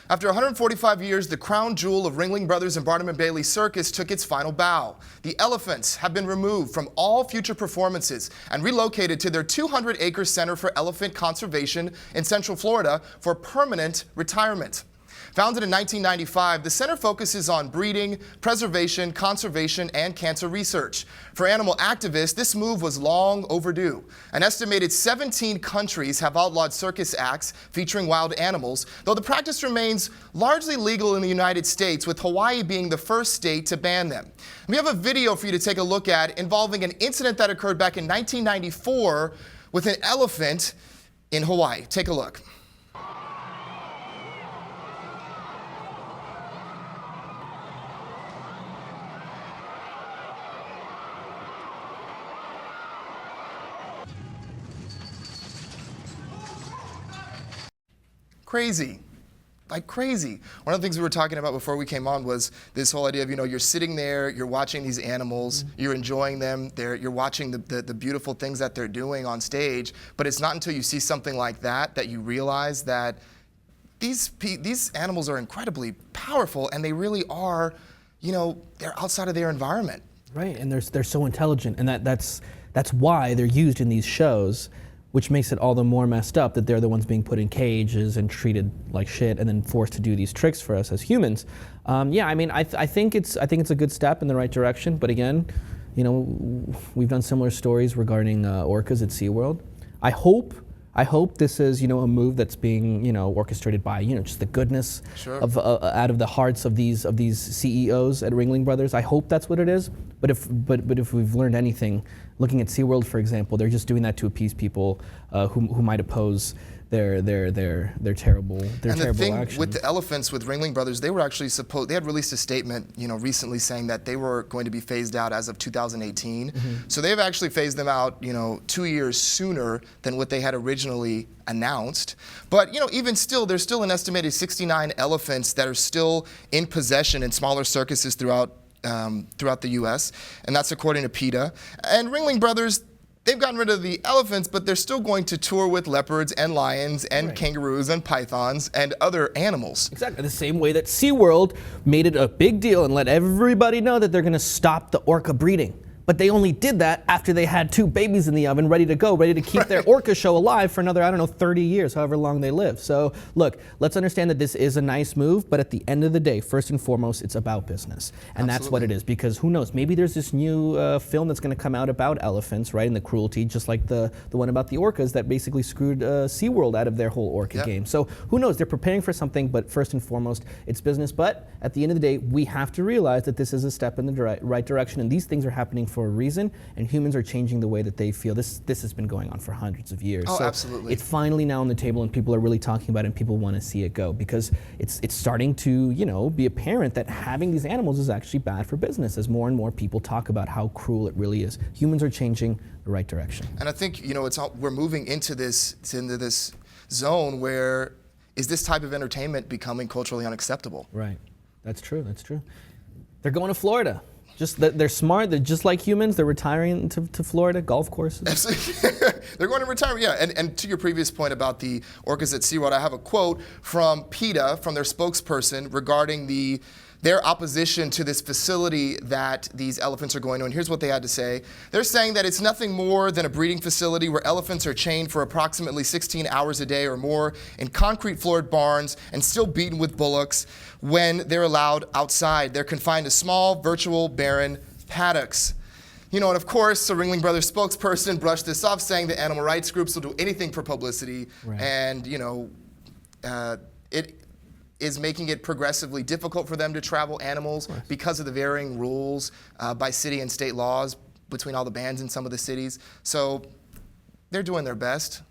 After 145 years, the crown jewel of Ringling Brothers and Barnum and Bailey Circus took its final bow. The elephants have been removed from all future performances and relocated to their 200-acre Center for Elephant Conservation in Central Florida for permanent retirement. Founded in 1995, the center focuses on breeding, preservation, conservation, and cancer research. For animal activists, this move was long overdue. An estimated 17 countries have outlawed circus acts featuring wild animals, though the practice remains largely legal in the United States, with Hawaii being the first state to ban them. We have a video for you to take a look at involving an incident that occurred back in 1994 with an elephant in Hawaii. Take a look. Crazy, like crazy. One of the things we were talking about before we came on was this whole idea of, you're sitting there, you're watching these animals, you're enjoying them, you're watching the beautiful things that they're doing on stage, but it's not until you see something like that that you realize that these animals are incredibly powerful, and they really are, they're outside of their environment. Right, and they're so intelligent, and that's why they're used in these shows, which makes it all the more messed up that they're the ones being put in cages and treated like shit and then forced to do these tricks for us as humans. Yeah, I mean, I think it's a good step in the right direction, but again, we've done similar stories regarding orcas at SeaWorld. I hope this is, a move that's being, orchestrated by, just the goodness of out of the hearts of these CEOs at Ringling Brothers. I hope that's what it is. But if we've learned anything, looking at SeaWorld, for example, they're just doing that to appease people who might oppose their terrible actions. And the thing with the elephants, with Ringling Brothers, they were actually they had released a statement, recently saying that they were going to be phased out as of 2018. So they've actually phased them out, 2 years sooner than what they had originally announced. But, even still, there's still an estimated 69 elephants that are still in possession in smaller circuses throughout the U.S., and that's according to PETA. And Ringling Brothers, they've gotten rid of the elephants, but they're still going to tour with leopards and lions and kangaroos and pythons and other animals. Exactly, the same way that SeaWorld made it a big deal and let everybody know that they're going to stop the orca breeding. But they only did that after they had 2 babies in the oven ready to go, ready to keep their orca show alive for another, 30 years, however long they live. So look, let's understand that this is a nice move, but at the end of the day, first and foremost, it's about business. And that's what it is, because who knows, maybe there's this new film that's gonna come out about elephants, right, and the cruelty, just like the one about the orcas that basically screwed SeaWorld out of their whole orca game. So who knows, they're preparing for something, but first and foremost, it's business. But at the end of the day, we have to realize that this is a step in the right direction, and these things are happening for a reason, and humans are changing the way that they feel. This has been going on for hundreds of years. Oh, so absolutely. It's finally now on the table, and people are really talking about it, and people want to see it go, because it's starting to, be apparent that having these animals is actually bad for business, as more and more people talk about how cruel it really is. Humans are changing the right direction. And I think, we're moving into this zone where is this type of entertainment becoming culturally unacceptable? Right. That's true. That's true. They're going to Florida. They're smart. They're just like humans. They're retiring to Florida golf courses. They're going to retire, yeah. And to your previous point about the orcas at SeaWorld, I have a quote from PETA, from their spokesperson, regarding their opposition to this facility that these elephants are going to. And here's what they had to say. They're saying that it's nothing more than a breeding facility where elephants are chained for approximately 16 hours a day or more in concrete floored barns and still beaten with bullocks. When they're allowed outside, they're confined to small, virtual, barren paddocks. And of course, the Ringling Brothers spokesperson brushed this off, saying that animal rights groups will do anything for publicity. Right. And, it is making it progressively difficult for them to travel animals because of the varying rules by city and state laws between all the bans in some of the cities. So they're doing their best,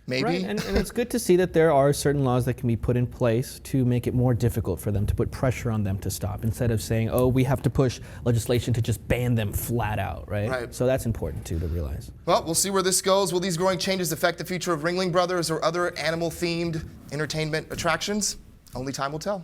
maybe. Right, and it's good to see that there are certain laws that can be put in place to make it more difficult for them, to put pressure on them to stop, instead of saying, oh, we have to push legislation to just ban them flat out, right? So that's important too to realize. Well, we'll see where this goes. Will these growing changes affect the future of Ringling Brothers or other animal-themed entertainment attractions? Only time will tell.